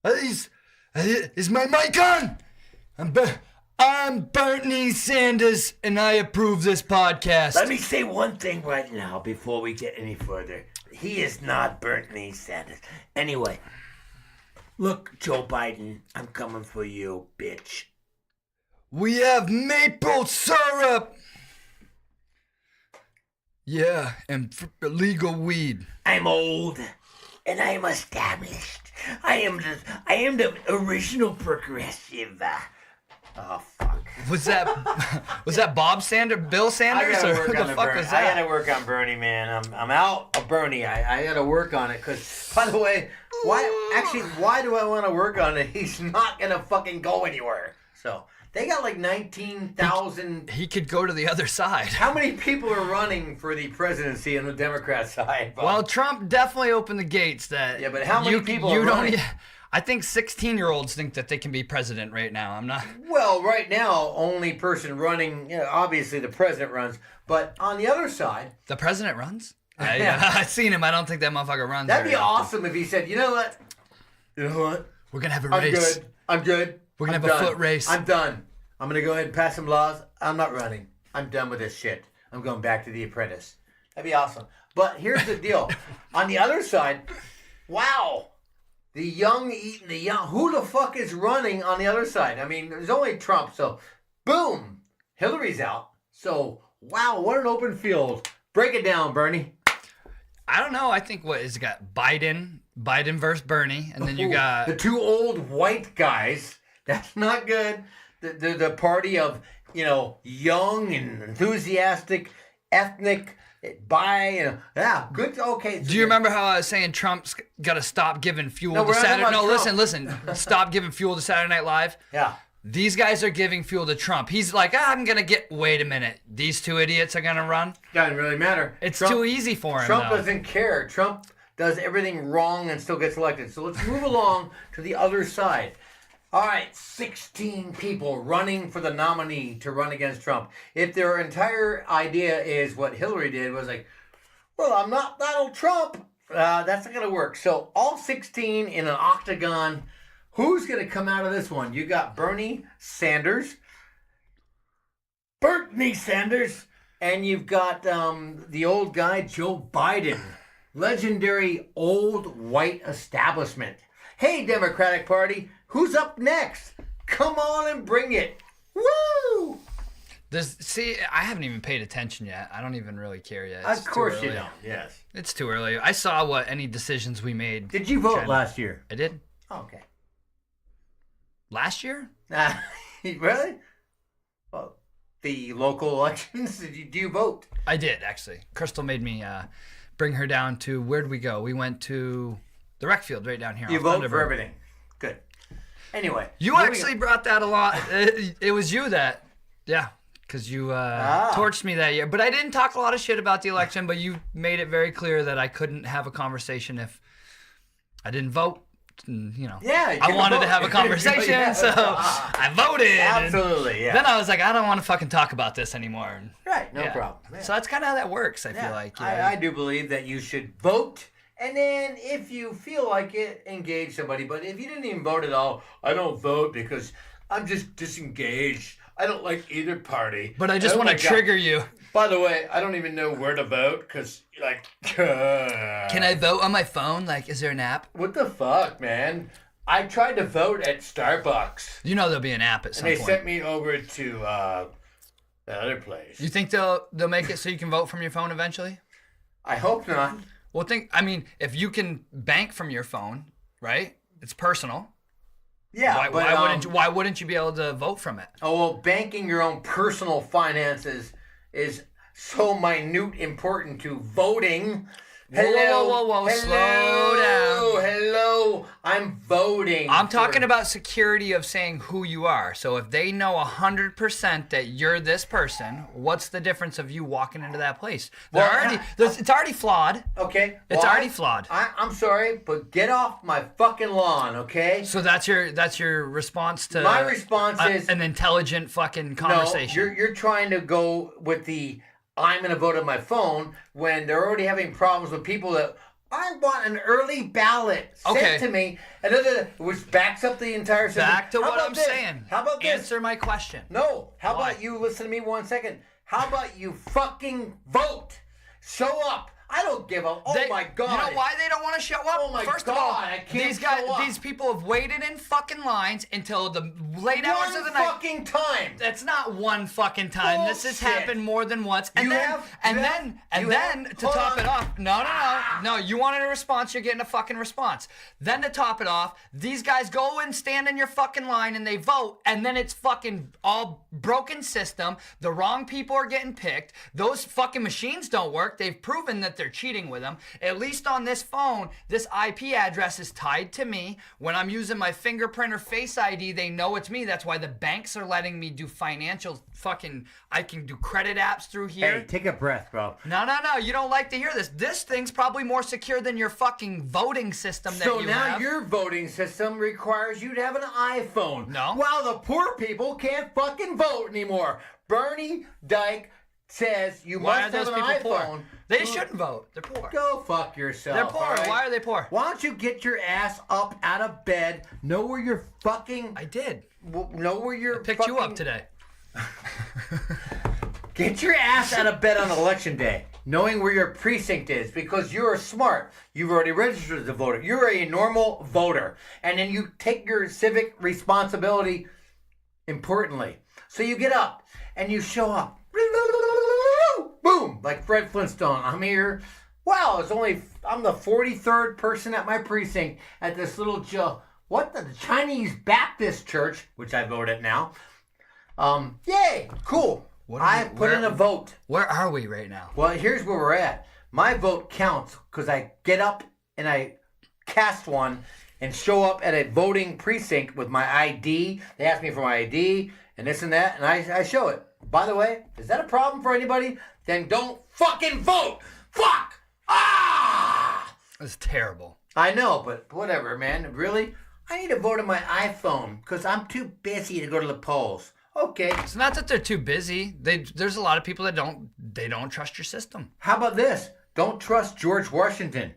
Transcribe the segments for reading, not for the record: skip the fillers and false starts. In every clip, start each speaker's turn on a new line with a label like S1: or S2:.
S1: Is my mic on? I'm Bernie Sanders, and I approve this podcast.
S2: Let me say one thing right now before we get any further. He is not Bernie Sanders. Anyway, look, Joe Biden, I'm coming for you, bitch.
S1: We have maple syrup. Yeah, and legal weed.
S2: I'm old, and I am established. I am the original progressive. Oh fuck!
S1: Was that Bob Sanders, Bill Sanders, or who the fuck was that?
S2: I gotta work on Bernie, man. I'm out of Bernie. I gotta work on it. Cause by the way, why do I want to work on it? He's not gonna fucking go anywhere. So they got like 19,000.
S1: He could go to the other side.
S2: How many people are running for the presidency on the Democrat side? Bob?
S1: Well, Trump definitely opened the gates. That
S2: but how many people are running?
S1: I think 16-year-olds think that they can be president right now. I'm not.
S2: Well, right now, only person running, obviously the president runs. But on the other side...
S1: The president runs? I've seen him. I don't think that motherfucker runs.
S2: That'd be awesome if he said, you know what?
S1: We're going to have a race.
S2: I'm good.
S1: We're going to have a foot race.
S2: I'm done. I'm going to go ahead and pass some laws. I'm not running. I'm done with this shit. I'm going back to The Apprentice. That'd be awesome. But here's the deal. On the other side, wow. The young eating the young. Who the fuck is running on the other side? I mean, there's only Trump. So, boom. Hillary's out. So, wow, what an open field. Break it down, Bernie.
S1: I don't know. I think it got Biden versus Bernie, and then you got
S2: the two old white guys. That's not good. The party of, young and enthusiastic, ethnic, good. Okay.
S1: Do you remember how I was saying Trump's got to stop giving fuel to Saturday? No, listen. Stop giving fuel to Saturday Night Live.
S2: Yeah.
S1: These guys are giving fuel to Trump. He's like, I'm gonna wait a minute. These two idiots are gonna run.
S2: Doesn't really matter.
S1: It's too easy for him.
S2: Trump doesn't care. Trump does everything wrong and still gets elected. So let's move along to the other side. All right, 16 people running for the nominee to run against Trump. If their entire idea is what Hillary did, was like, well, I'm not Donald Trump, that's not going to work. So all 16 in an octagon. Who's going to come out of this one? You got Bernie Sanders, and you've got the old guy, Joe Biden. Legendary old white establishment. Hey, Democratic Party, who's up next? Come on and bring it. Woo!
S1: I haven't even paid attention yet. I don't even really care yet.
S2: Of course you don't. Yes.
S1: It's too early. I saw any decisions we made.
S2: Did you vote last year?
S1: I did.
S2: Oh, okay.
S1: Last year?
S2: Really? Well, the local elections, do you vote?
S1: I did, actually. Crystal made me bring her down to, where'd we go? We went to the rec field right down here.
S2: You vote for everything. Good. Anyway.
S1: You actually brought that a lot. It was you that, because you torched me that year. But I didn't talk a lot of shit about the election, but you made it very clear that I couldn't have a conversation if I didn't vote. I wanted to have a conversation, so I voted.
S2: Absolutely, yeah.
S1: Then I was like, I don't want to fucking talk about this anymore.
S2: Right, no problem. Yeah.
S1: So that's kind of how that works, I feel like.
S2: I do believe that you should vote, and then if you feel like it, engage somebody. But if you didn't even vote at all, I don't vote because I'm just disengaged. I don't like either party.
S1: But I just want to trigger you.
S2: By the way, I don't even know where to vote because,
S1: Can I vote on my phone? Like, is there an app?
S2: What the fuck, man? I tried to vote at Starbucks.
S1: You know there'll be an app at some point.
S2: And they sent me over to the other place.
S1: You think they'll make it so you can vote from your phone eventually?
S2: I hope not.
S1: Well, if you can bank from your phone, right? It's personal.
S2: Yeah,
S1: why wouldn't you be able to vote from it?
S2: Oh, well, banking your own personal finances is so minute important to voting.
S1: Whoa. Slow down.
S2: Hello. I'm voting.
S1: I'm talking about security of saying who you are. So if they know 100% that you're this person, what's the difference of you walking into that place? It's already flawed.
S2: Okay.
S1: It's already flawed.
S2: I'm sorry, but get off my fucking lawn, okay?
S1: So that's your response to...
S2: My response is...
S1: an intelligent fucking conversation.
S2: No, you're trying to go with the... I'm going to vote on my phone when they're already having problems with people that I want an early ballot sent to me, which backs up the entire system.
S1: Back to what I'm saying.
S2: How about this?
S1: Answer my question.
S2: No. How about you listen to me 1 second? How about you fucking vote? Show up. I don't give a. My God.
S1: You know why they don't want to show up?
S2: Oh my
S1: First
S2: God.
S1: of all,
S2: I can't show up.
S1: these people have waited in fucking lines until the late hours of the night.
S2: One fucking time.
S1: That's not one fucking time.
S2: Bullshit.
S1: This has happened more than once. And then to top it off. No. You wanted a response. You're getting a fucking response. Then to top it off, these guys go and stand in your fucking line and they vote, and then it's fucking all broken system. The wrong people are getting picked. Those fucking machines don't work. They've proven that they're cheating with them. At least on this phone, this IP address is tied to me. When I'm using my fingerprint or Face ID, they know it's me. That's why the banks are letting me do financial I can do credit apps through here.
S2: Hey, take a breath, bro.
S1: No. You don't like to hear this. This thing's probably more secure than your fucking voting system that you have. So
S2: now your voting system requires you to have an iPhone.
S1: No.
S2: While the poor people can't fucking vote anymore. Bernie Dyke says you must have an iPhone.
S1: Poor? They shouldn't vote. They're poor.
S2: Go fuck yourself.
S1: They're poor. Right? Why are they poor?
S2: Why don't you get your ass up out of bed? Know where you're fucking.
S1: I did.
S2: Know where you're.
S1: I picked you up today.
S2: Get your ass out of bed on election day, knowing where your precinct is, because you're smart. You've already registered as a voter. You're a normal voter, and then you take your civic responsibility importantly. So you get up and you show up. Boom, like Fred Flintstone. I'm here. Wow, I'm the 43rd person at my precinct at this little the Chinese Baptist church, which I vote at now. Yay, cool. I put in a vote.
S1: Where are we right now?
S2: Well, here's where we're at. My vote counts because I get up and I cast one and show up at a voting precinct with my ID. They ask me for my ID and this and that, and I show it. By the way, is that a problem for anybody? Then don't fucking vote. Fuck!
S1: It's terrible.
S2: I know, but whatever, man. Really? I need to vote on my iPhone because I'm too busy to go to the polls. Okay.
S1: It's not that they're too busy. There's a lot of people that don't trust your system.
S2: How about this? Don't trust George Washington.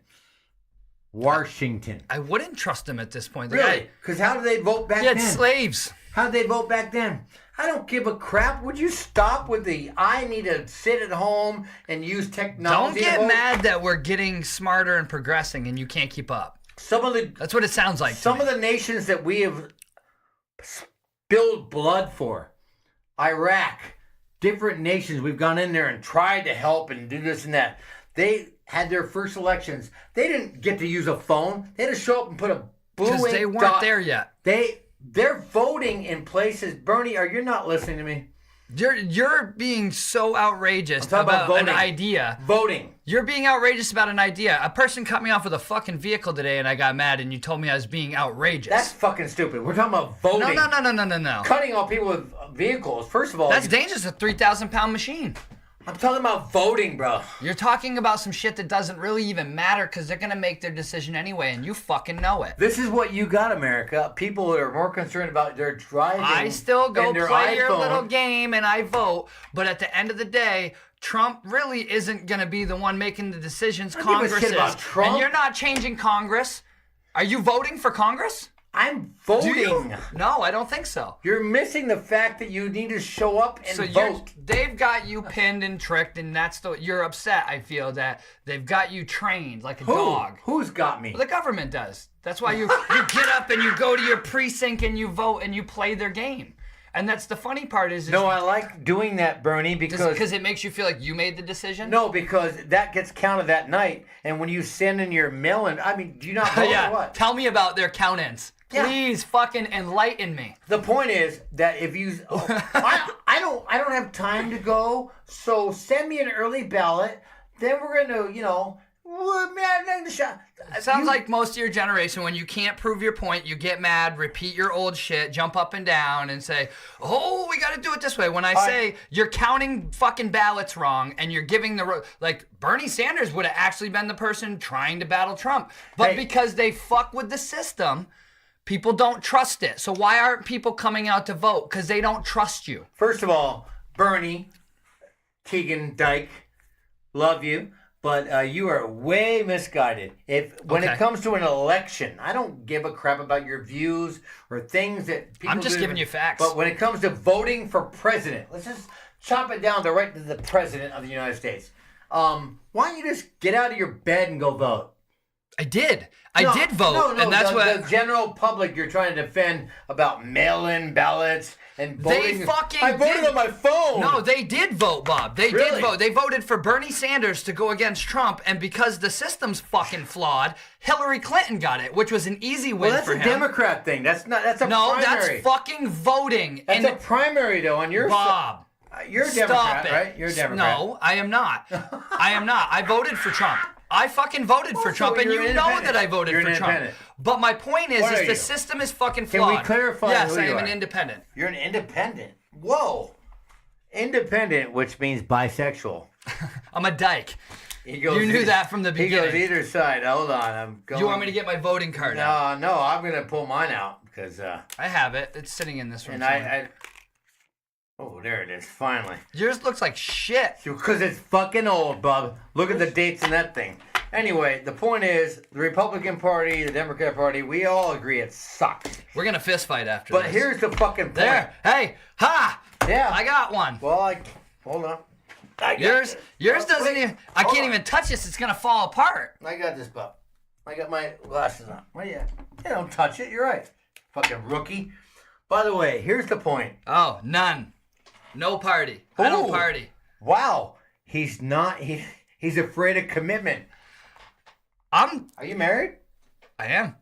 S2: I
S1: wouldn't trust him at this point.
S2: Really? Because how did they vote back then?
S1: He had slaves.
S2: How did they vote back then? I don't give a crap. Would you stop with I need to sit at home and use technology?
S1: Don't get mad that we're getting smarter and progressing and you can't keep up. That's what it sounds like.
S2: Some of the nations that we have spilled blood for, Iraq, different nations, we've gone in there and tried to help and do this and that. They had their first elections. They didn't get to use a phone. They had to show up and put a blue ink dot.
S1: Because they weren't there yet.
S2: They're voting in places. Bernie, are you not listening to me?
S1: You're being so outrageous about an idea.
S2: Voting.
S1: You're being outrageous about an idea. A person cut me off with a fucking vehicle today and I got mad and you told me I was being outrageous.
S2: That's fucking stupid. We're talking about voting.
S1: No.
S2: Cutting off people with vehicles. First of all.
S1: That's dangerous. A 3,000-pound machine.
S2: I'm talking about voting, bro.
S1: You're talking about some shit that doesn't really even matter because they're going to make their decision anyway, and you fucking know it.
S2: This is what you got, America. People are more concerned about their driving.
S1: I still go play your
S2: iPhone.
S1: little game and I vote, but at the end of the day, Trump really isn't going to be the one making the decisions. Congress is.
S2: About Trump.
S1: And you're not changing Congress. Are you voting for Congress?
S2: I'm voting.
S1: No, I don't think so.
S2: You're missing the fact that you need to show up and vote.
S1: They've got you pinned and tricked, and you're upset, I feel, that they've got you trained like a dog.
S2: Who's got me?
S1: Well, the government does. That's why you get up and you go to your precinct and you vote and you play their game. And that's the funny part is
S2: no, I like doing that, Bernie, because
S1: it makes you feel like you made the decision?
S2: No, because that gets counted that night. And when you send in your mail-in, do you not vote or what?
S1: Tell me about their count-ins. Please fucking enlighten me.
S2: The point is that if you, I don't have time to go. So send me an early ballot. Then we're gonna,
S1: It sounds like most of your generation, when you can't prove your point, you get mad, repeat your old shit, jump up and down, and say, "Oh, we got to do it this way." When I say you're counting fucking ballots wrong and you're giving like Bernie Sanders would have actually been the person trying to battle Trump, but because they fuck with the system. People don't trust it. So why aren't people coming out to vote? Because they don't trust you.
S2: First of all, Bernie, Keegan, Dyke, love you. But you are way misguided. When it comes to an election, I don't give a crap about your views or things that people
S1: I'm just
S2: do.
S1: giving you facts.
S2: But when it comes to voting for president, let's just chop it down to right to the president of the United States. Why don't you just get out of your bed and go vote?
S1: I did. I did vote, and that's
S2: the general public you're trying to defend about mail-in ballots and voting.
S1: They fucking
S2: I voted on my phone.
S1: No, they did vote, Bob. They did vote. They voted for Bernie Sanders to go against Trump, and because the system's fucking flawed, Hillary Clinton got it, which was an easy win for him.
S2: That's a Democrat thing. That's a primary.
S1: No, that's fucking voting.
S2: That's a primary, though, on your
S1: Bob.
S2: You're a Democrat, right? You're a Democrat.
S1: No, I am not. I am not. I voted for Trump. I fucking voted for Trump, and you know that I voted for Trump. But my point is the system is fucking flawed.
S2: Can we clarify
S1: Yes,
S2: who
S1: I
S2: you
S1: am
S2: are?
S1: an independent.
S2: You're an independent. Whoa. Independent, which means bisexual.
S1: I'm a dyke. You knew that from the beginning.
S2: He goes either side. Hold on. I'm going.
S1: You want me to get my voting card out?
S2: No, I'm going to pull mine out because...
S1: I have it. It's sitting in this room.
S2: And Oh, there it is, finally.
S1: Yours looks like shit.
S2: Because it's fucking old, bub. Look at the dates in that thing. Anyway, the point is, the Republican Party, the Democrat Party, we all agree it sucks.
S1: We're going to fist fight after this.
S2: But here's the fucking point.
S1: There. Hey. Ha!
S2: Yeah.
S1: I got one.
S2: Well, hold on.
S1: Yours doesn't even... I can't even touch this. It's going to fall apart.
S2: I got this, bub. I got my glasses on. Well, yeah. You don't touch it. You're right. Fucking rookie. By the way, here's the point.
S1: Oh, none. No party. I don't party.
S2: Wow. He's not... He's afraid of commitment. Are you married?
S1: I am.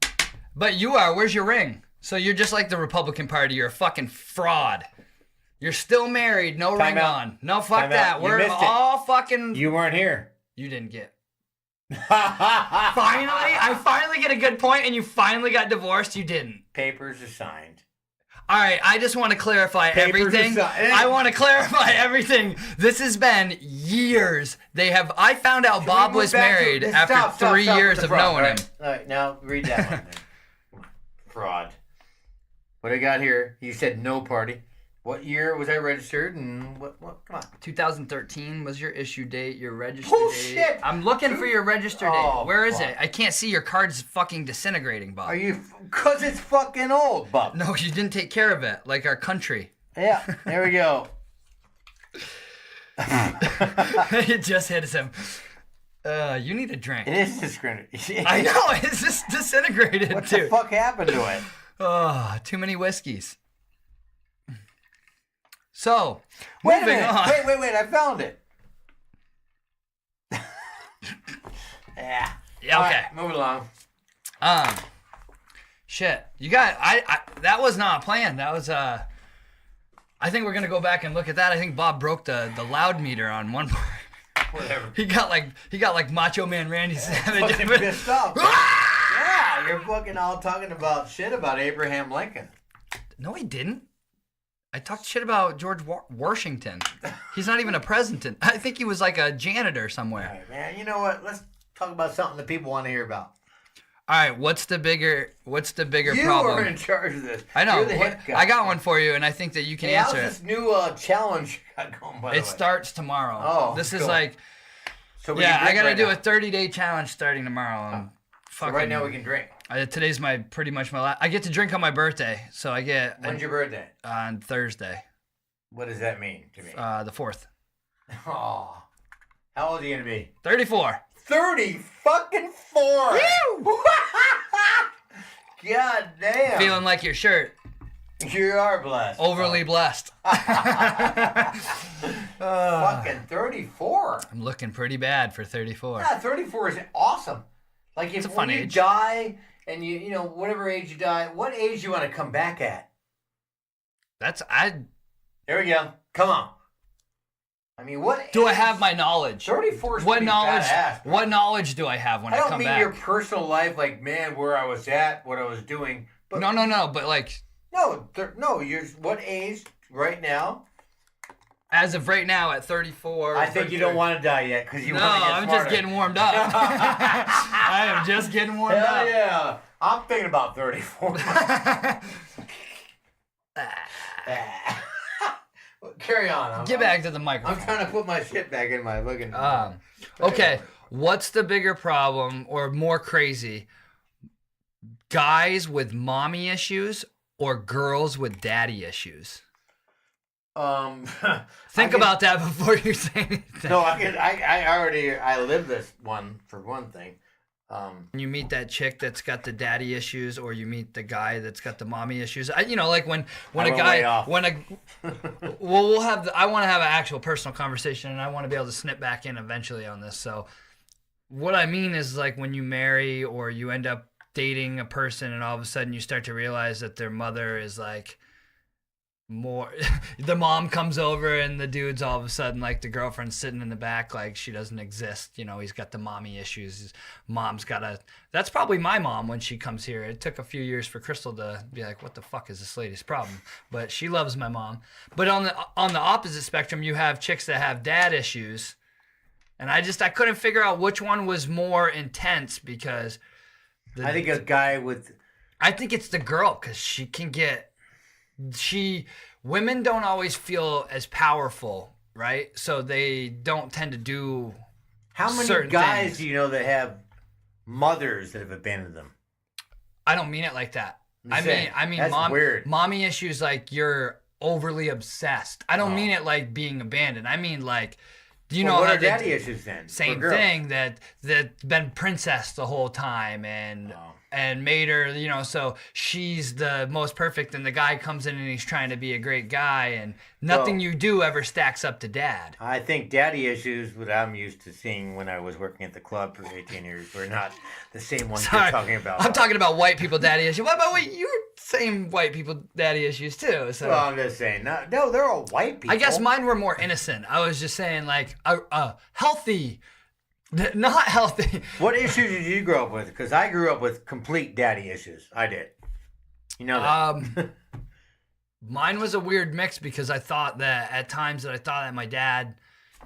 S1: But you are. Where's your ring? So you're just like the Republican Party. You're a fucking fraud. You're still married. No ring on. No, fuck that. We're all fucking...
S2: You weren't here.
S1: You didn't get... I finally get a good point, and you finally got divorced. You didn't.
S2: Papers are signed.
S1: All right, I just want to clarify everything. I want to clarify everything. This has been years. I found out Bob was married after 3 years of knowing him.
S2: All right, now read that one then. Fraud. What I got here, you said no party. What year was I registered and what come on.
S1: 2013 was your issue date, your register
S2: Bullshit.
S1: date. I'm looking for your register date. Where is it? I can't see your card's fucking disintegrating, Bob.
S2: Are you... Because it's fucking old, Bob.
S1: No, you didn't take care of it, like our country.
S2: Yeah, there we go.
S1: It just hits him. You need a drink.
S2: It is disintegrated.
S1: I know, it's just disintegrated,
S2: What the fuck happened to it?
S1: Oh, too many whiskeys. So,
S2: wait
S1: moving
S2: a minute.
S1: on.
S2: Wait, I found it. Yeah.
S1: Yeah, okay.
S2: Right, moving along.
S1: Shit. You got, that was not planned. That was, I think we're going to go back and look at that. I think Bob broke the loud meter on one part.
S2: Whatever.
S1: He got like Macho Man Randy Savage.
S2: Fucking pissed off. Yeah, you're fucking all talking about shit about Abraham Lincoln.
S1: No, he didn't. I talked shit about George Washington. He's not even a president. I think he was like a janitor somewhere.
S2: All right, man. You know what? Let's talk about something that people want to hear about.
S1: All right, what's the bigger problem?
S2: You are in charge of this.
S1: I know.
S2: You're the hip guy.
S1: I got one for you, and I think that you can answer it.
S2: How's this new challenge you got going, by the way?
S1: It starts tomorrow.
S2: Oh,
S1: this
S2: cool.
S1: is like...
S2: So we
S1: I got to do
S2: now.
S1: a 30-day challenge starting tomorrow.
S2: So right now we can drink.
S1: Today's pretty much my last... I get to drink on my birthday, so I get...
S2: When's your birthday?
S1: On Thursday.
S2: What does that mean to me?
S1: The 4th.
S2: Oh. How old are you going to be?
S1: 34.
S2: 30 fucking 4! Woo! God damn.
S1: Feeling like your shirt.
S2: You are blessed.
S1: Overly blessed.
S2: Fucking 34.
S1: I'm looking pretty bad for 34.
S2: Yeah, 34 is awesome. Like if when you die and you know whatever age you die, what age do you want to come back at? There we go. Come on. I mean, what
S1: do I have my knowledge?
S2: 34 is
S1: what
S2: pretty
S1: knowledge?
S2: badass,
S1: what knowledge do I have when I come back?
S2: I don't mean your personal life, like man, where I was at, what I was doing. But
S1: no. But like
S2: no. You're what age right now?
S1: As of right now, at 34.
S2: I think you don't want to die yet because you want to get
S1: I'm just getting warmed up. I am just getting warmed up.
S2: Yeah, I'm thinking about 34. Carry on.
S1: Get back to the microphone.
S2: I'm trying to put my shit back in my looking.
S1: Okay. What's the bigger problem or more crazy? Guys with mommy issues or girls with daddy issues? Think about that before you say anything.
S2: No, I lived this one for one thing.
S1: You meet that chick that's got the daddy issues, or you meet the guy that's got the mommy issues. Like when a guy, I want to have an actual personal conversation, and I want to be able to snip back in eventually on this. So, what I mean is like when you marry or you end up dating a person, and all of a sudden you start to realize that their mother is like more the mom comes over and the dude's all of a sudden like the girlfriend's sitting in the back like she doesn't exist. He's got the mommy issues. His mom's that's probably my mom when she comes here. It took a few years for Crystal to be like, what the fuck is this lady's problem? But she loves my mom. But on the opposite spectrum, you have chicks that have dad issues, and I couldn't figure out which one was more intense because
S2: I think I
S1: think it's the girl because women don't always feel as powerful, right? So they don't tend to do
S2: How many guys do you know that have mothers that have abandoned them?
S1: I don't mean it like that. I mean
S2: that's weird.
S1: Mommy issues like you're overly obsessed. I don't mean it like being abandoned. I mean like
S2: what are daddy issues then?
S1: Same thing that been princess the whole time and made her, so she's the most perfect, and the guy comes in and he's trying to be a great guy, and nothing you do ever stacks up to dad.
S2: I think daddy issues, what I'm used to seeing when I was working at the club for 18 years, were not the same ones you're talking about.
S1: I'm talking about white people daddy issues. What about you're same white people daddy issues too? So.
S2: Well, I'm just saying, no, they're all white people.
S1: I guess mine were more innocent. I was just saying like healthy. Not healthy.
S2: What issues did you grow up with? Because I grew up with complete daddy issues. I did. You know that.
S1: Mine was a weird mix because I thought that at times that my dad,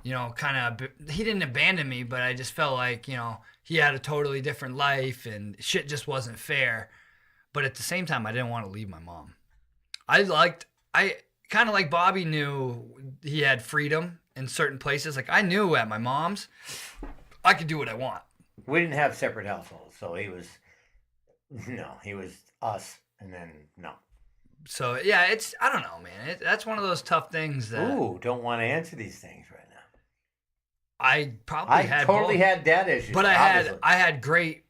S1: kind of, he didn't abandon me, but I just felt like, he had a totally different life and shit just wasn't fair. But at the same time, I didn't want to leave my mom. I kind of like Bobby knew he had freedom in certain places. Like I knew at my mom's, I could do what I want.
S2: We didn't have separate households, so he was us, and then no.
S1: So yeah, I don't know, man. That's one of those tough things that.
S2: Ooh, don't want to answer these things right now.
S1: I totally
S2: had dad issues,
S1: but I had great.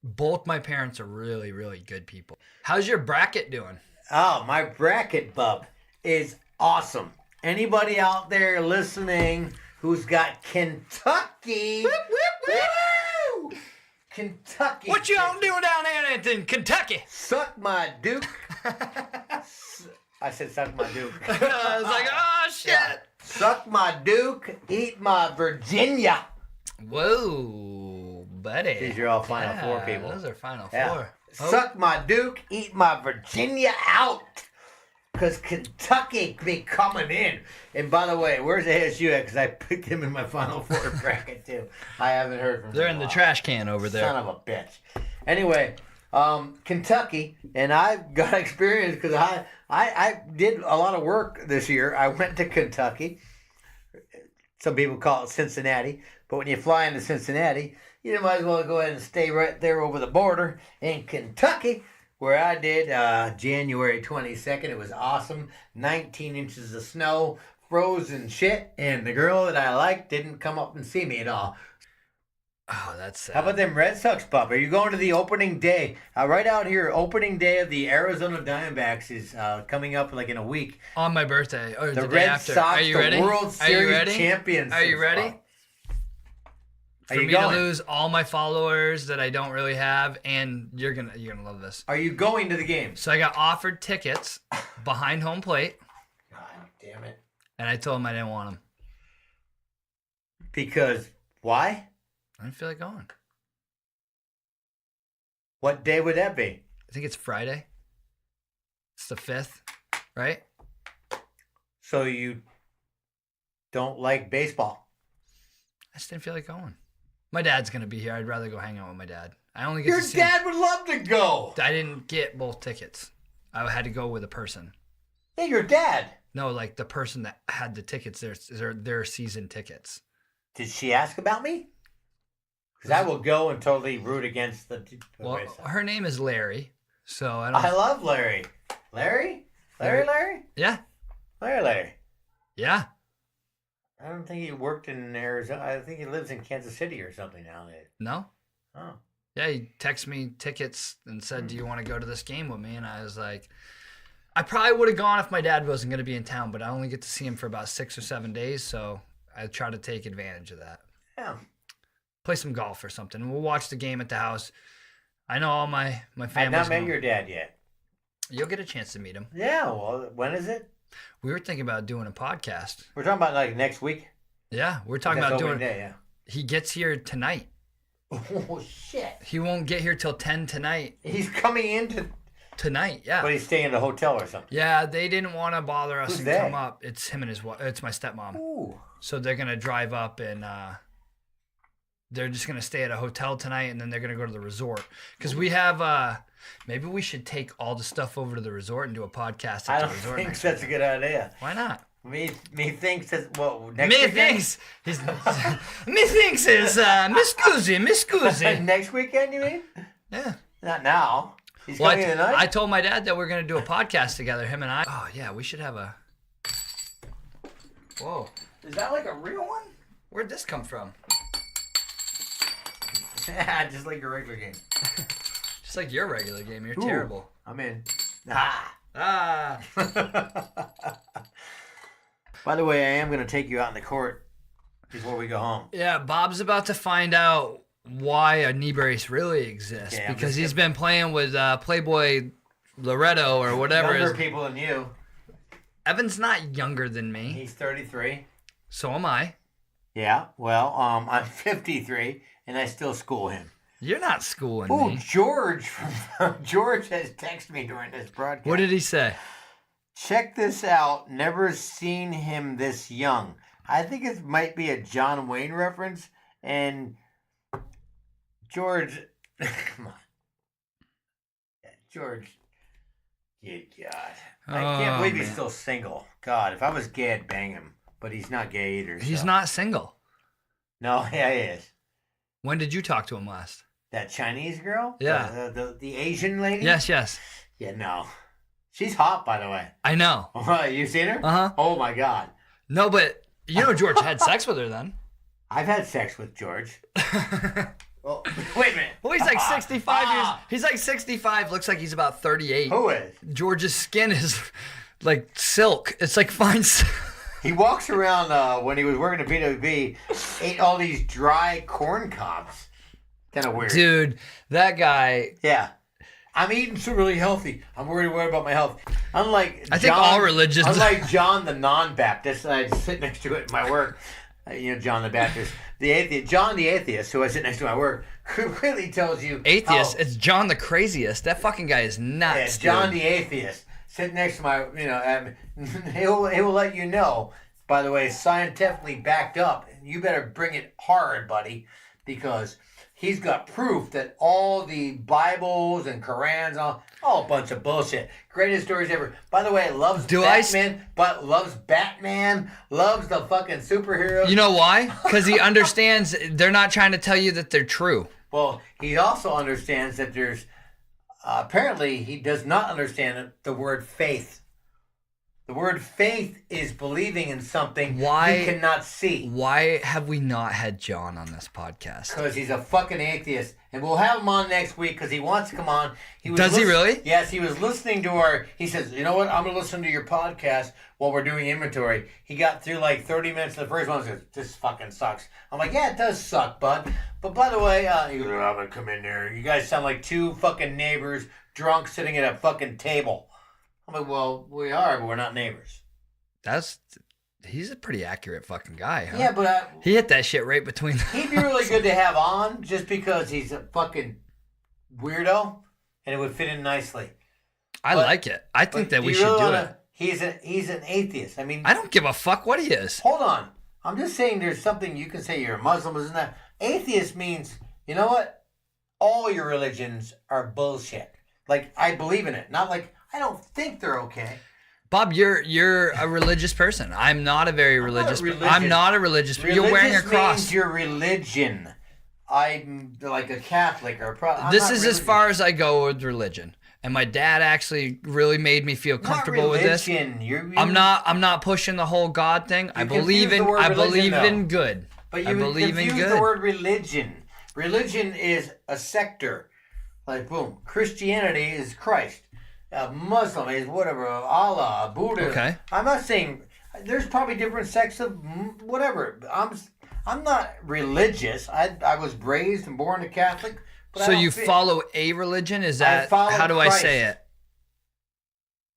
S1: Both my parents are really, really good people. How's your bracket doing?
S2: Oh, my bracket, bub, is awesome. Anybody out there listening who's got Kentucky? Whoop, whoop, whoop. Kentucky.
S1: What you all doing down there in Kentucky?
S2: Suck my Duke. I said suck my Duke.
S1: I was like, oh, shit. Yeah.
S2: Suck my Duke, eat my Virginia.
S1: Whoa, buddy.
S2: These are all Final Four people.
S1: Those are Final
S2: yeah.
S1: Four.
S2: Suck my Duke, eat my Virginia out. Because Kentucky be coming in. And by the way, where's ASU at? Because I picked him in my Final Four bracket, too. I haven't heard from him.
S1: They're in the trash can over there.
S2: Son of a bitch. Anyway, Kentucky, and I've got experience because I did a lot of work this year. I went to Kentucky. Some people call it Cincinnati. But when you fly into Cincinnati, you might as well go ahead and stay right there over the border in Kentucky, where I did January 22nd. It was awesome. 19 inches of snow, frozen shit, and the girl that I liked didn't come up and see me at all.
S1: Oh, that's sad.
S2: How about them Red Sox, pup? Are you going to the opening day? Right out here, opening day of the Arizona Diamondbacks is coming up like in a week.
S1: On my birthday. Or the day
S2: Red
S1: after.
S2: Sox,
S1: Are you ready?
S2: World Series champions.
S1: Are you ready? For me to lose all my followers that I don't really have, and you're gonna love this.
S2: Are you going to the game?
S1: So I got offered tickets behind home plate.
S2: God damn it!
S1: And I told him I didn't want them.
S2: Because why?
S1: I didn't feel like going.
S2: What day would that be?
S1: I think it's Friday. It's the 5th, right?
S2: So you don't like baseball?
S1: I just didn't feel like going. My dad's going to be here. I'd rather go hang out with my dad. I only get
S2: Your dad would love to go.
S1: I didn't get both tickets. I had to go with a person.
S2: Yeah, your dad.
S1: No, like the person that had the tickets, their season tickets.
S2: Did she ask about me? Because I will go and totally root against the.
S1: Well, her name is Larry, so I don't.
S2: I love Larry. Larry?
S1: Yeah.
S2: Larry.
S1: Yeah.
S2: I don't think he worked in Arizona. I think he lives in Kansas City or something nowadays.
S1: No?
S2: Oh.
S1: Yeah, he texted me tickets and said, do you want to go to this game with me? And I was like, I probably would have gone if my dad wasn't going to be in town, but I only get to see him for about 6 or 7 days, so I try to take advantage of that.
S2: Yeah.
S1: Play some golf or something. We'll watch the game at the house. I know all my family.
S2: I've not met your dad yet.
S1: You'll get a chance to meet him.
S2: Yeah, well, when is it?
S1: We were thinking about doing a podcast.
S2: We're talking about like next week?
S1: Yeah, we're talking about doing
S2: day, yeah.
S1: He gets here tonight.
S2: Oh, shit.
S1: He won't get here till 10 tonight.
S2: He's coming in
S1: tonight, yeah.
S2: But he's staying at a hotel or something.
S1: Yeah, they didn't want to bother us
S2: Who's
S1: and come up. It's him and his wife. It's my stepmom.
S2: Ooh.
S1: So they're going to drive up and they're just going to stay at a hotel tonight and then they're going to go to the resort. Because we have, maybe we should take all the stuff over to the resort and do a podcast at the resort.
S2: I don't think that's a good idea.
S1: Why not?
S2: Me thinks that, well, next
S1: weekend? Me thinks is, Miss Guzzi.
S2: Next weekend, you mean?
S1: Yeah.
S2: Not now. He's coming tonight?
S1: I told my dad that we're going to do a podcast together, him and I. Oh, yeah, we should have a... Whoa.
S2: Is that like a real one?
S1: Where'd this come from?
S2: Yeah, just like your regular game.
S1: Just like your regular game. You're terrible.
S2: I'm in.
S1: Ah.
S2: By the way, I am going to take you out in the court before we go home.
S1: Yeah, Bob's about to find out why a knee brace really exists because he's been playing with Playboy Loretto or whatever.
S2: Younger people than you.
S1: Evan's not younger than me.
S2: He's 33.
S1: So am I.
S2: Yeah, well, I'm 53, and I still school him.
S1: You're not schooling me.
S2: George has texted me during this broadcast.
S1: What did he say?
S2: Check this out. Never seen him this young. I think it might be a John Wayne reference. And George, come on. George, good God. I can't believe he's still single. God, if I was gay, I'd bang him. But he's not gay either.
S1: He's not single.
S2: No, yeah, he is.
S1: When did you talk to him last?
S2: That Chinese girl?
S1: Yeah.
S2: The Asian lady?
S1: Yes.
S2: Yeah, no. She's hot, by the way.
S1: I know.
S2: You seen her?
S1: Uh-huh.
S2: Oh, my God.
S1: No, but you know George had sex with her then.
S2: I've had sex with George. Well, wait a minute.
S1: Well, he's like 65 years. He's like 65. Looks like he's about 38.
S2: Who is?
S1: George's skin is like silk. It's like fine silk.
S2: He walks around when he was working at PWB, ate all these dry corn cobs. Kind of weird.
S1: Dude, that guy.
S2: Yeah. I'm eating so really healthy. I'm worried about my health. Unlike
S1: think all religions.
S2: Unlike John the non-Baptist, I sit next to it in my work. John the Baptist. The atheist, John the atheist, who I sit next to my work, really tells you.
S1: Atheist? It's John the craziest. That fucking guy is nuts.
S2: Yeah, John the atheist. Sit next to my, he will let you know, by the way, scientifically backed up. You better bring it hard, buddy, because he's got proof that all the Bibles and Korans, all a bunch of bullshit. Greatest stories ever. By the way, loves Batman, loves the fucking superheroes.
S1: You know why? Because he understands they're not trying to tell you that they're true.
S2: Well, he also understands that there's, apparently he does not understand the word faith. The word faith is believing in something you cannot see.
S1: Why have we not had John on this podcast?
S2: Because he's a fucking atheist. And we'll have him on next week because he wants to come on.
S1: Does he really?
S2: Yes, he was listening to he says, you know what, I'm going to listen to your podcast while we're doing inventory. He got through like 30 minutes of the first one and says, this fucking sucks. I'm like, yeah, it does suck, bud. But by the way, he goes, I'm going to come in there. You guys sound like two fucking neighbors drunk sitting at a fucking table. I'm like, well, we are, but we're not neighbors.
S1: He's a pretty accurate fucking guy, huh?
S2: Yeah, but
S1: he hit that shit right between the
S2: He'd be really good to have on just because he's a fucking weirdo and it would fit in nicely.
S1: I like it. I think that we should do it.
S2: He's an atheist. I mean,
S1: I don't give a fuck what he is.
S2: Hold on. I'm just saying there's something you can say you're a Muslim, isn't that? Atheist means, you know what? All your religions are bullshit. Like, I believe in it. Not like, I don't think they're okay.
S1: Bob, you're a religious person. I'm not a very religious person. I'm not a religious person. You're wearing a cross.
S2: Means your religion. I'm like a Catholic or a
S1: This is as far as I go with religion. And my dad actually really made me feel comfortable with this. I'm not pushing the whole God thing. I believe in good.
S2: But you confuse the word religion. Religion is a sector. Like boom, Christianity is Christ. Muslim is whatever, Allah, Buddha.
S1: Okay.
S2: I'm not saying there's probably different sects of whatever. I'm not religious. I was raised and born a Catholic. But
S1: so you follow a religion? Is that how do
S2: Christ.
S1: I say it?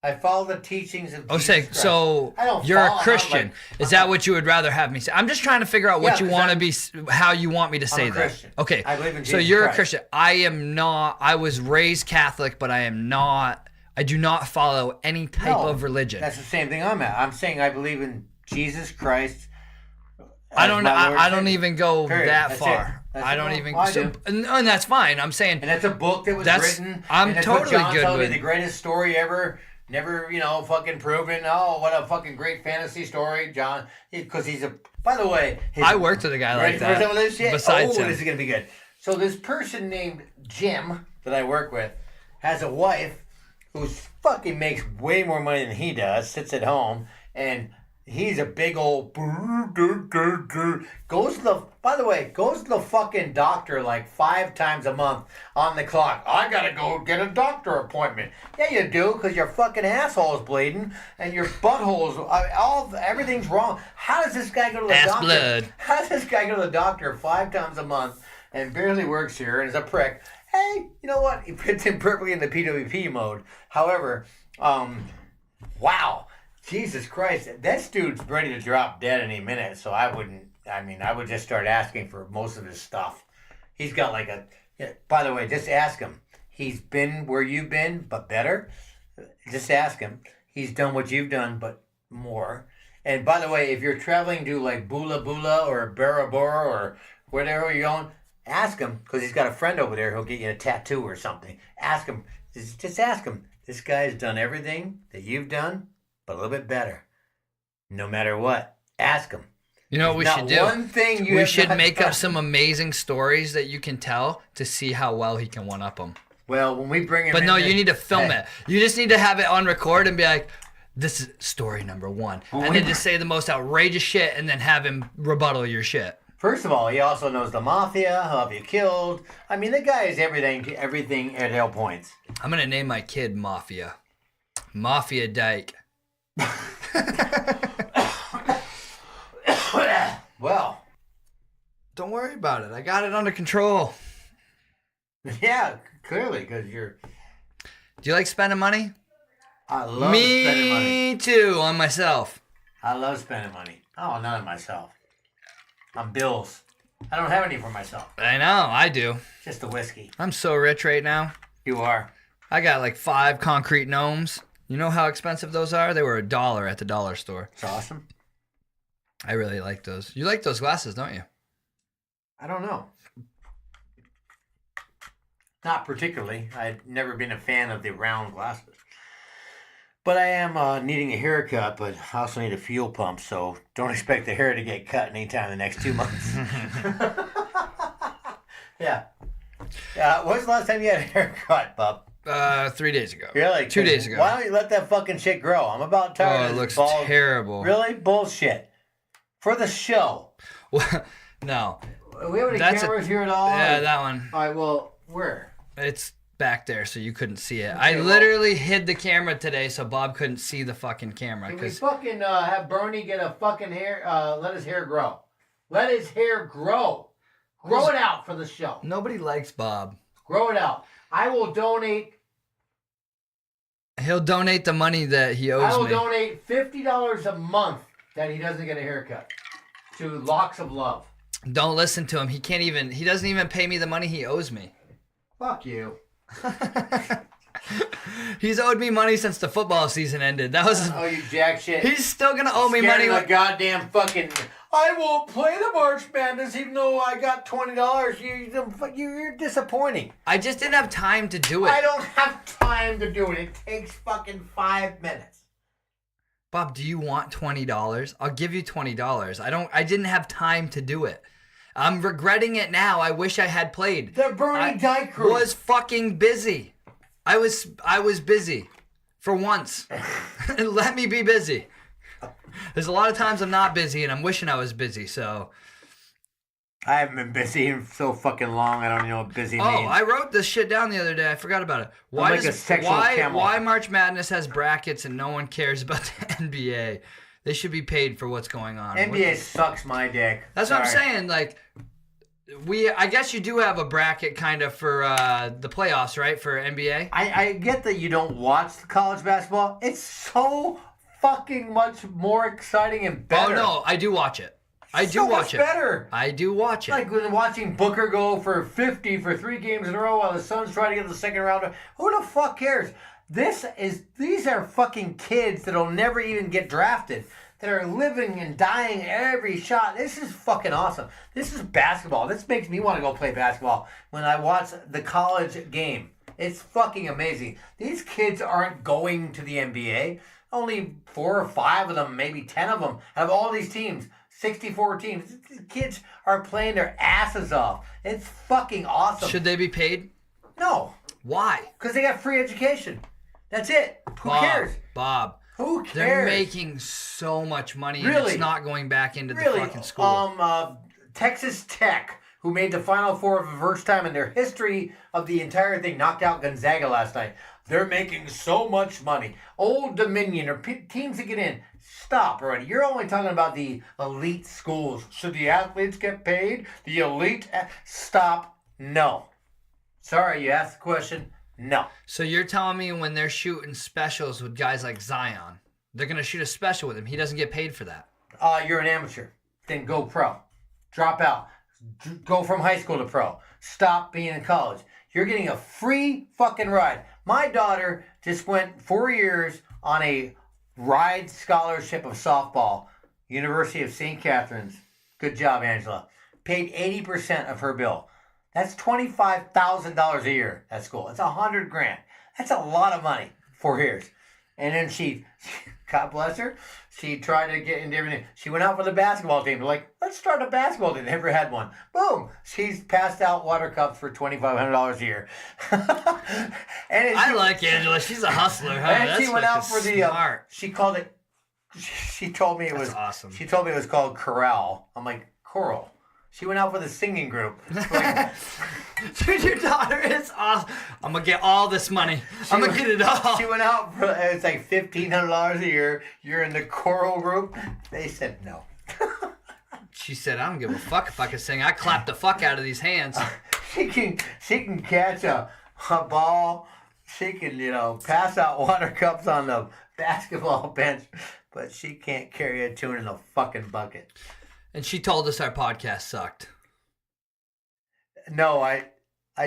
S2: I follow the teachings of Jesus Christ.
S1: So you're a Christian. Is that what you would rather have me say? I'm just trying to figure out what you want to be, how you want me to say that.
S2: Christian.
S1: Okay.
S2: I believe in Jesus
S1: so you're
S2: Christ.
S1: a Christian. I am not. I was raised Catholic, but I am not. I do not follow any type of religion.
S2: That's the same thing I'm at. I'm saying I believe in Jesus Christ.
S1: I don't even go that far. I don't even.
S2: Well, I do.
S1: And that's fine. I'm saying.
S2: And that's a book that was written.
S1: I'm
S2: and
S1: totally
S2: what John
S1: good
S2: told
S1: with
S2: me, the greatest story ever. Never, fucking proven. Oh, what a fucking great fantasy story, John. Because he's a. By the way,
S1: I worked with a guy like that.
S2: For some of this shit?
S1: Besides him.
S2: This is gonna be good. So this person named Jim that I work with has a wife who fucking makes way more money than he does. Sits at home and. He's a big old goes to the fucking doctor like 5 times a month on the clock. I gotta go get a doctor appointment. Yeah, you do, because your fucking asshole's bleeding and your butthole's everything's wrong. How does this guy go to the doctor?
S1: Blood.
S2: How does this guy go to the doctor 5 times a month and barely works here and is a prick? Hey, you know what? He fits in perfectly in the PWP mode. However, wow. Jesus Christ, this dude's ready to drop dead any minute, so I would just start asking for most of his stuff. He's got by the way, just ask him. He's been where you've been, but better. Just ask him. He's done what you've done, but more. And by the way, if you're traveling to like Bula Bula or Bora Bora or wherever you're going, ask him, because he's got a friend over there who'll get you a tattoo or something. Ask him. Just ask him. This guy's done everything that you've done, but a little bit better. No matter what, ask him.
S1: You know what we should do?
S2: One thing
S1: we should make up some amazing stories that you can tell to see how well he can one up them.
S2: Well, when we bring him,
S1: but no, you need to film it. You just need to have it on record and be like, "This is story number 1," and then just say the most outrageous shit, and then have him rebuttal your shit.
S2: First of all, he also knows the mafia. How have you killed? I mean, the guy is everything at all points.
S1: I'm gonna name my kid Mafia. Mafia Dyke.
S2: Well,
S1: don't worry about it. I got it under control.
S2: Yeah, clearly, because you're.
S1: Do you like spending money?
S2: I love spending money.
S1: Me too, on myself.
S2: I love spending money. Oh, not on myself. On bills. I don't have any for myself.
S1: I know, I do.
S2: Just the whiskey.
S1: I'm so rich right now.
S2: You are.
S1: I got like 5 concrete gnomes. You know how expensive those are? They were $1 at the dollar store.
S2: It's awesome.
S1: I really like those. You like those glasses, don't you?
S2: I don't know. Not particularly. I've never been a fan of the round glasses. But I am needing a haircut, but I also need a fuel pump, so don't expect the hair to get cut anytime in the next 2 months. Yeah. When's the last time you had a haircut, bub?
S1: 3 days ago.
S2: Really?
S1: 2 days ago.
S2: Why don't you let that fucking shit grow? I'm about tired of this.
S1: It looks terrible.
S2: Really? Bullshit. For the show.
S1: No.
S2: Do we have any cameras here at all?
S1: Yeah, that one.
S2: All right, well, where?
S1: It's back there, so you couldn't see it. Okay, I literally hid the camera today so Bob couldn't see the fucking camera.
S2: Can we fucking have Bernie get a fucking hair, let his hair grow. Let his hair grow. Grow it out for the show.
S1: Nobody likes Bob.
S2: Grow it out. I will donate.
S1: He'll donate the money that he owes me.
S2: I will donate $50 a month that he doesn't get a haircut to Locks of Love.
S1: Don't listen to him. He doesn't even pay me the money he owes me.
S2: Fuck you.
S1: He's owed me money since the football season ended. That was.
S2: Oh, you jack shit.
S1: He's still gonna owe me money.
S2: The goddamn fucking. I won't play the March Madness even though I got $20. You're disappointing.
S1: I just didn't have time to do it.
S2: I don't have time to do it. It takes fucking 5 minutes.
S1: Bob, do you want $20? I'll give you $20. I didn't have time to do it. I'm regretting it now. I wish I had played.
S2: The Bernie Dyke crew
S1: was fucking busy. I was busy for once. Let me be busy. There's a lot of times I'm not busy, and I'm wishing I was busy. So
S2: I haven't been busy in so fucking long. I don't even know what busy means.
S1: Oh, I wrote this shit down the other day. I forgot about it. Why March Madness has brackets and no one cares about the NBA? They should be paid for what's going on.
S2: NBA sucks my dick.
S1: That's what I'm saying. Like, I guess you do have a bracket kind of for the playoffs, right? For NBA.
S2: I get that you don't watch the college basketball. It's so fucking much more exciting and better.
S1: Oh no, I do watch it. I do watch it.
S2: Better.
S1: I do watch it.
S2: Like when watching Booker go for 50 for 3 games in a row while the Suns try to get the second round. Who the fuck cares? These are fucking kids that'll never even get drafted, that are living and dying every shot. This is fucking awesome. This is basketball. This makes me want to go play basketball when I watch the college game. It's fucking amazing. These kids aren't going to the NBA. Only 4 or 5 of them, maybe 10 of them, out of all these teams. 64 teams. These kids are playing their asses off. It's fucking awesome.
S1: Should they be paid?
S2: No.
S1: Why?
S2: Because they got free education. That's it. Who cares?
S1: Bob.
S2: Who cares?
S1: They're making so much money and it's not going back into the fucking school.
S2: Texas Tech, who made the Final Four for the first time in their history of the entire thing, knocked out Gonzaga last night. They're making so much money. Old Dominion or teams that get in. Stop already. You're only talking about the elite schools. Should the athletes get paid? The elite? Stop. No. Sorry, you asked the question. No.
S1: So you're telling me when they're shooting specials with guys like Zion, they're going to shoot a special with him. He doesn't get paid for that.
S2: You're an amateur. Then go pro. Drop out. Go from high school to pro. Stop being in college. You're getting a free fucking ride. My daughter just went 4 years on a ride scholarship of softball, University of St. Catharines. Good job, Angela. Paid 80% of her bill. That's $25,000 a year at school. It's $100,000. That's a lot of money. 4 years. And then she, God bless her, she tried to get into everything. She went out for the basketball team. They're like, let's start a basketball team. They never had one. Boom. She's passed out water cups for $2,500 a year.
S1: I like Angela. She's a hustler. Huh?
S2: And
S1: That's
S2: she went out for
S1: smart.
S2: she called it, she told me it was
S1: awesome.
S2: She told me it was called chorale. I'm like, choral. She went out for the singing group. Like,
S1: dude, your daughter is awesome. I'm going to get all this money. I'm going to get it all.
S2: She went out for, it's like $1,500 a year. You're in the choral group. They said no.
S1: She said, I don't give a fuck if I can sing. I clap the fuck out of these hands.
S2: She can catch a ball. She can, pass out water cups on the basketball bench. But she can't carry a tune in a fucking bucket.
S1: And she told us our podcast sucked.
S2: No, I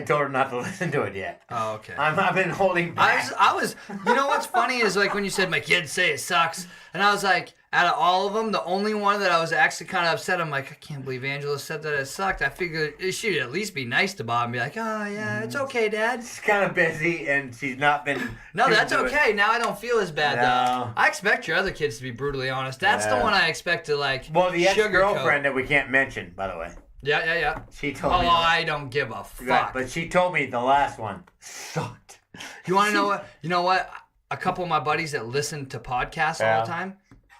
S2: told her not to listen to it yet.
S1: Oh, okay.
S2: I've been holding back.
S1: I was, you know what's funny is like when you said my kids say it sucks, and I was like, out of all of them, the only one that I was actually kind of upset. I'm like, I can't believe Angela said that it sucked. I figured she'd at least be nice to Bob and be like, oh yeah, it's okay, Dad.
S2: She's kind of busy and she's not been.
S1: No, that's okay. Now I don't feel as bad
S2: though.
S1: I expect your other kids to be brutally honest. That's the one I expect to like.
S2: Well, the ex-girlfriend that we can't mention, by the way.
S1: Yeah.
S2: She told me.
S1: Oh, I don't give a fuck.
S2: Right, but she told me the last one sucked.
S1: You want to know what? You know what? A couple of my buddies that listen to podcasts all the time,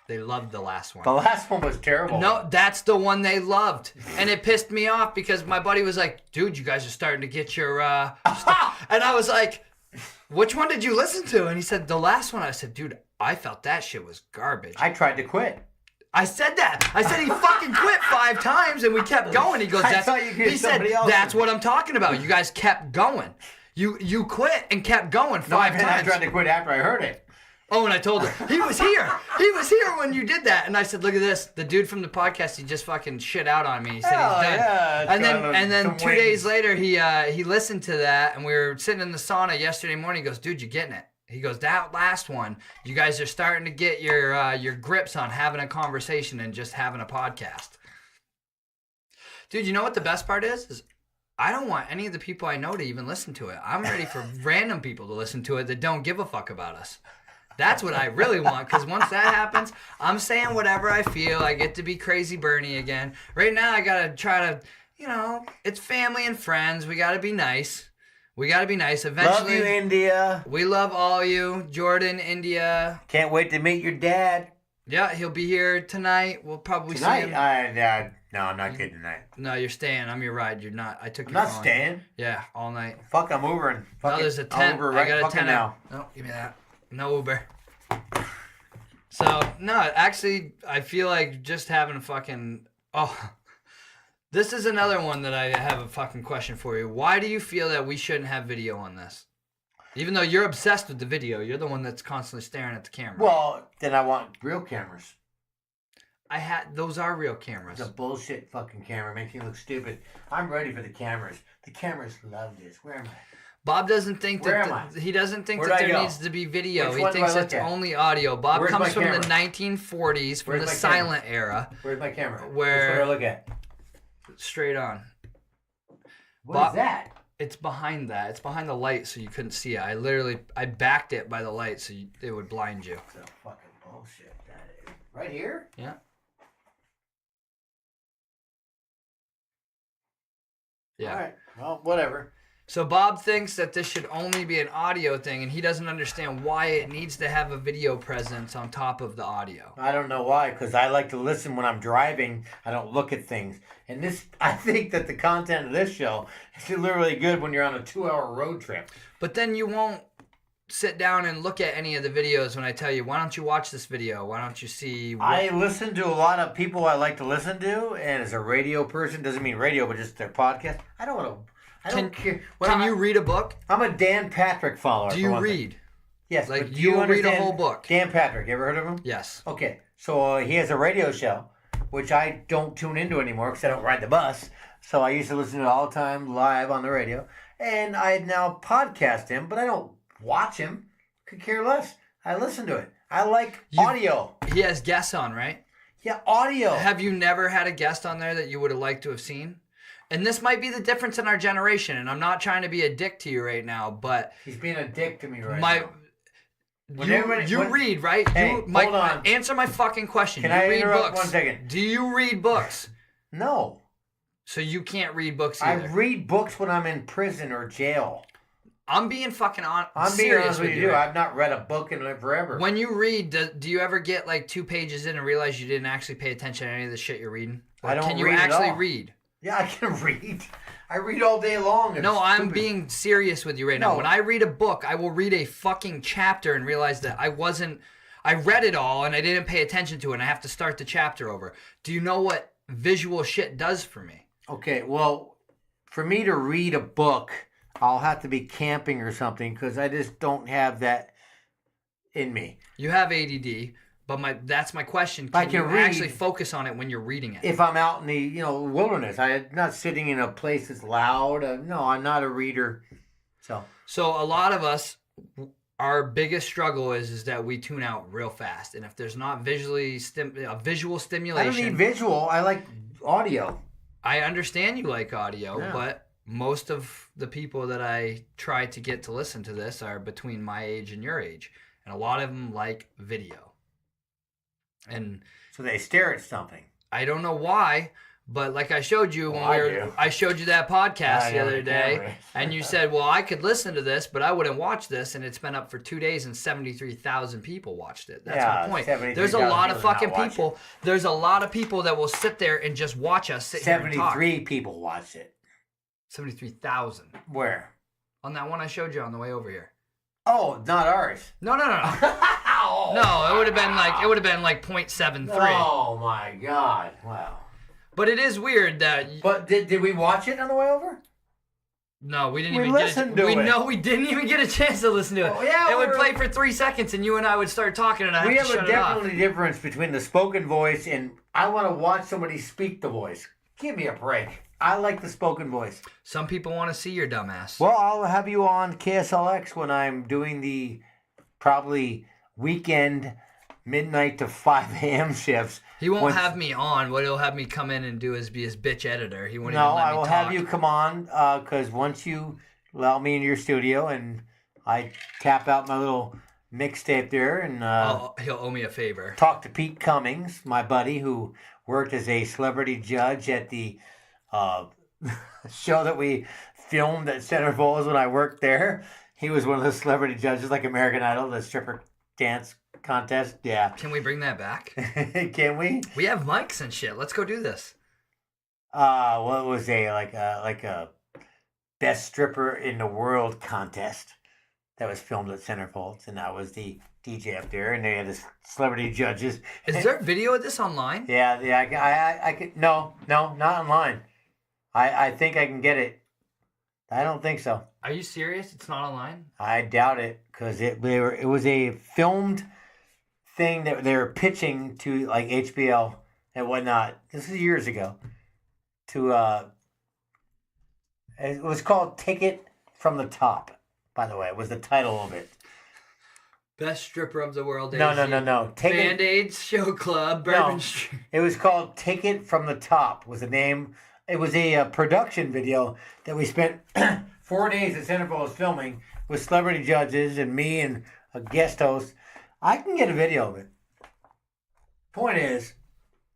S1: they loved the last one.
S2: The last one was terrible.
S1: No, that's the one they loved. And it pissed me off because my buddy was like, dude, you guys are starting to get your... And I was like, which one did you listen to? And he said, the last one. I said, dude, I felt that shit was garbage.
S2: I tried to quit.
S1: I said that. I said he fucking quit 5 times and we kept going. He goes, he said, that's what I'm talking about. You guys kept going. You quit and kept going 5 times.
S2: I tried to quit after I heard it.
S1: Oh, and I told him, he was here. He was here when you did that. And I said, look at this. The dude from the podcast, he just fucking shit out on me. He said he's done. Yeah, and then 2 days later, he listened to that, and we were sitting in the sauna yesterday morning. He goes, dude, you getting it? He goes, that last one, you guys are starting to get your grips on having a conversation and just having a podcast. Dude, you know what the best part is I don't want any of the people I know to even listen to it. I'm ready for random people to listen to it that don't give a fuck about us. That's what I really want, because once that happens, I'm saying whatever I feel. I get to be crazy Bernie again. Right now, I got to try to it's family and friends. We got to be nice. Eventually,
S2: love you, India.
S1: We love all you. Jordan, India.
S2: Can't wait to meet your dad.
S1: Yeah, he'll be here tonight. We'll probably see him.
S2: No, I'm not kidding tonight.
S1: No, you're staying. I'm your ride. You're not. I took your
S2: I'm not
S1: phone.
S2: staying.
S1: Yeah, all night.
S2: Fuck, I'm Ubering.
S1: No, there's a tent.
S2: Right,
S1: I got a tent
S2: now.
S1: No, give me that. No Uber. So, no, actually, I feel like just having a fucking... Oh, this is another one that I have a fucking question for you. Why do you feel that we shouldn't have video on this? Even though you're obsessed with the video, you're the one that's constantly staring at the camera.
S2: Well, then I want real cameras.
S1: Those are real cameras.
S2: It's a bullshit fucking camera. Makes me look stupid. I'm ready for the cameras. The cameras love this. Where am I?
S1: Bob doesn't think he doesn't think that there needs to be video. He thinks it's only audio. Bob comes from the 1940s, from the silent era.
S2: Where's my camera?
S1: Where
S2: Which one do I look at?
S1: Straight on.
S2: What is that?
S1: It's behind that. It's behind the light, so you couldn't see it. I backed it by the light, so it would blind you.
S2: That's fucking bullshit. That is. Right here?
S1: Yeah. Yeah.
S2: All right. Well, whatever.
S1: So Bob thinks that this should only be an audio thing, and he doesn't understand why it needs to have a video presence on top of the audio.
S2: I don't know why, because I like to listen when I'm driving. I don't look at things. And I think that the content of this show is literally good when you're on a 2-hour road trip.
S1: But then you won't sit down and look at any of the videos when I tell you, why don't you watch this video? Why don't you see...
S2: I listen to a lot of people I like to listen to, and as a radio person, doesn't mean radio, but just their podcast. I don't care.
S1: Can you read a book?
S2: I'm a Dan Patrick follower.
S1: Do you read?
S2: Yes.
S1: Like, do you read a whole book?
S2: Dan Patrick, you ever heard of him?
S1: Yes.
S2: Okay, so he has a radio show, which I don't tune into anymore because I don't ride the bus. So I used to listen to it all the time live on the radio. And I now podcast him, but I don't watch him. Could care less. I listen to it. I like audio.
S1: He has guests on, right?
S2: Yeah, audio.
S1: Have you never had a guest on there that you would have liked to have seen? And this might be the difference in our generation, and I'm not trying to be a dick to you right now, but...
S2: He's being a dick to me now.
S1: You read, right?
S2: Hey, hold on.
S1: Answer my fucking question.
S2: Can
S1: you
S2: I
S1: read
S2: interrupt
S1: books.
S2: 1 second?
S1: Do you read books?
S2: No.
S1: So you can't read books either?
S2: I read books when I'm in prison or jail.
S1: I'm being fucking
S2: I'm being honest with you. I've not read a book in forever.
S1: When you read, do you ever get like 2 pages in and realize you didn't actually pay attention to any of the shit you're reading?
S2: I don't read
S1: Can you actually read?
S2: Yeah, I can read. I read all day long.
S1: No, I'm being serious with you right now. When I read a book, I will read a fucking chapter and realize that I read it all and I didn't pay attention to it and I have to start the chapter over. Do you know what visual shit does for me?
S2: Okay, well, for me to read a book, I'll have to be camping or something because I just don't have that in me.
S1: You have ADD. But that's my question. Can you actually focus on it when you're reading it?
S2: If I'm out in the wilderness, I'm not sitting in a place that's loud. No, I'm not a reader. So
S1: a lot of us, our biggest struggle is that we tune out real fast, and if there's not visual stimulation,
S2: I don't need visual. I like audio.
S1: I understand you like audio, but most of the people that I try to get to listen to this are between my age and your age, and a lot of them like video. And
S2: so they stare at something.
S1: I don't know why, but like I showed you I showed you that podcast the other day, and you said, "Well, I could listen to this, but I wouldn't watch this." And it's been up for 2 days, and 73,000 people watched it. That's my point. There's a lot of fucking people. There's a lot of people that will sit there and just watch us sit here and talk.
S2: 73 people watched it.
S1: 73,000.
S2: Where?
S1: On that one I showed you on the way over here.
S2: Oh, not ours.
S1: No. No, it would have been like 0.73.
S2: Oh my God! Wow.
S1: But it is weird that.
S2: But did we watch it on the way over?
S1: No, we didn't even get it. No, we didn't even get a chance to listen to it.
S2: Oh, yeah,
S1: it would play for 3 seconds, and you and I would start talking, and I have to shut it off. We have a
S2: definitely difference between the spoken voice and I want to watch somebody speak the voice. Give me a break. I like the spoken voice.
S1: Some people want to see your dumbass.
S2: Well, I'll have you on KSLX when I'm doing the probably weekend midnight to 5 a.m. shifts.
S1: He won't have me on. What he'll have me come in and do is be his bitch editor. He won't even let me talk.
S2: No, I will have you come on because once you allow me into your studio and I tap out my little mixtape there and
S1: he'll owe me a favor.
S2: Talk to Pete Cummings, my buddy who worked as a celebrity judge at the show that we filmed at Center Falls when I worked there. He was one of the celebrity judges, like American Idol, the stripper dance contest. Yeah.
S1: Can we bring that back?
S2: Can we?
S1: We have mics and shit. Let's go do this.
S2: Well, it was like a best stripper in the world contest that was filmed at Centerfolds, and I was the DJ up there, and they had the celebrity judges.
S1: Is there video of this online?
S2: Yeah. I could. No, not online. I think I can get it. I don't think so.
S1: Are you serious? It's not online?
S2: I doubt it, because it was a filmed thing that they were pitching to like HBO and whatnot. This is years ago. It was called Take It From the Top, by the way. It was the title of it.
S1: Best stripper of the world.
S2: No.
S1: Band-Aids Show Club. Bourbon Street.
S2: It was called Take It From the Top was the name. It was a production video that we spent 4 days at Centerfolds filming with celebrity judges and me and a guest host. I can get a video of it. Point is,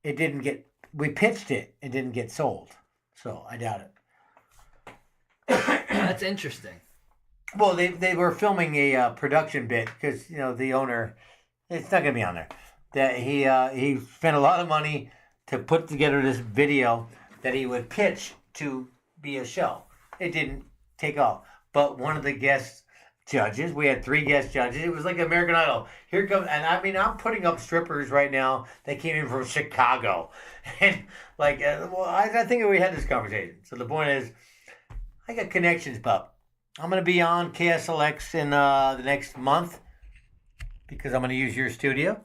S2: we pitched it. It didn't get sold. So I doubt it.
S1: That's interesting.
S2: Well, they were filming a production bit because, the owner, it's not going to be on there. That he spent a lot of money to put together this video that he would pitch to be a show. It didn't take off. But one of the guest judges, we had 3 guest judges. It was like American Idol. Here comes, and I mean, I'm putting up strippers right now that came in from Chicago. And I think we had this conversation. So the point is, I got connections, pup. I'm going to be on KSLX in the next month because I'm going to use your studio.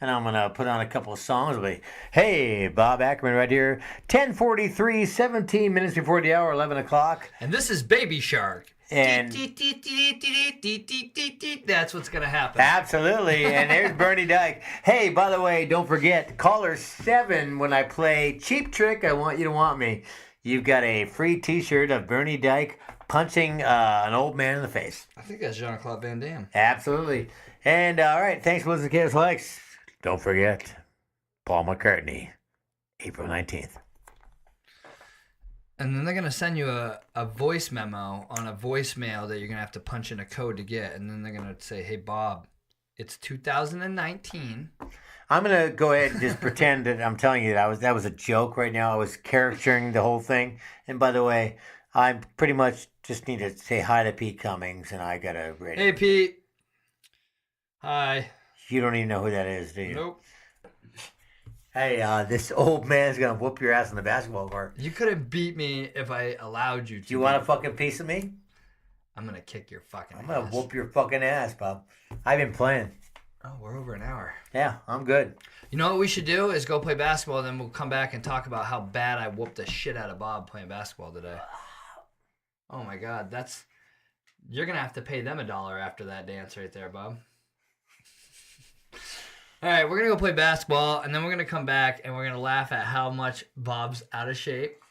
S2: And I'm going to put on a couple of songs. It'll be, hey, Bob Ackerman right here. 10:43, 17 minutes before the hour, 11 o'clock.
S1: And this is Baby Shark.
S2: And
S1: that's what's going to happen.
S2: Absolutely. And there's Bernie Dyke. Hey, by the way, don't forget, caller 7 when I play Cheap Trick, I Want You to Want Me. You've got a free t-shirt of Bernie Dyke punching an old man in the face.
S1: I think that's Jean-Claude Van Damme.
S2: Absolutely. And all right, thanks for listening to KSLX. Don't forget, Paul McCartney, April 19th.
S1: And then they're going to send you a voice memo on a voicemail that you're going to have to punch in a code to get. And then they're going to say, hey, Bob, it's 2019.
S2: I'm going to go ahead and just pretend that I'm telling you that was a joke right now. I was charactering the whole thing. And by the way, I pretty much just need to say hi to Pete Cummings, and I got to read it.
S1: Hey, Pete. Hi.
S2: You don't even know who that is, do you?
S1: Nope.
S2: Hey, this old man's going to whoop your ass on the basketball court.
S1: You couldn't beat me if I allowed you to.
S2: Do you want a fucking piece of me?
S1: I'm going to kick your fucking ass.
S2: I'm going to whoop your fucking ass, Bob. I've been playing.
S1: Oh, we're over an hour.
S2: Yeah, I'm good.
S1: You know what we should do is go play basketball, and then we'll come back and talk about how bad I whooped the shit out of Bob playing basketball today. Oh, my God. You're going to have to pay them $1 after that dance right there, Bob. All right, we're going to go play basketball, and then we're going to come back, and we're going to laugh at how much Bob's out of shape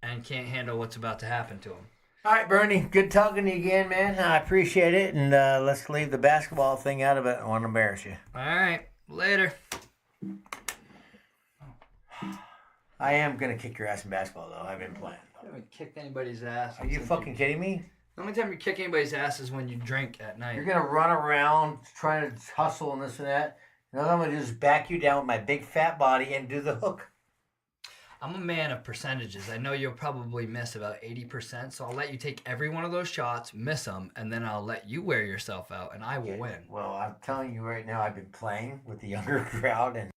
S1: and can't handle what's about to happen to him.
S2: All right, Bernie, good talking to you again, man. I appreciate it, and let's leave the basketball thing out of it. I want to embarrass you.
S1: All right, later.
S2: I am going to kick your ass in basketball, though. I've been playing.
S1: I haven't kicked anybody's ass.
S2: Are you fucking kidding me?
S1: The only time you kick anybody's ass is when you drink at night.
S2: You're going to run around trying to hustle and this and that. You know what I'm going to do is back you down with my big fat body and do the hook.
S1: I'm a man of percentages. I know you'll probably miss about 80%, so I'll let you take every one of those shots, miss them, and then I'll let you wear yourself out, and I will win.
S2: Well, I'm telling you right now, I've been playing with the younger crowd, and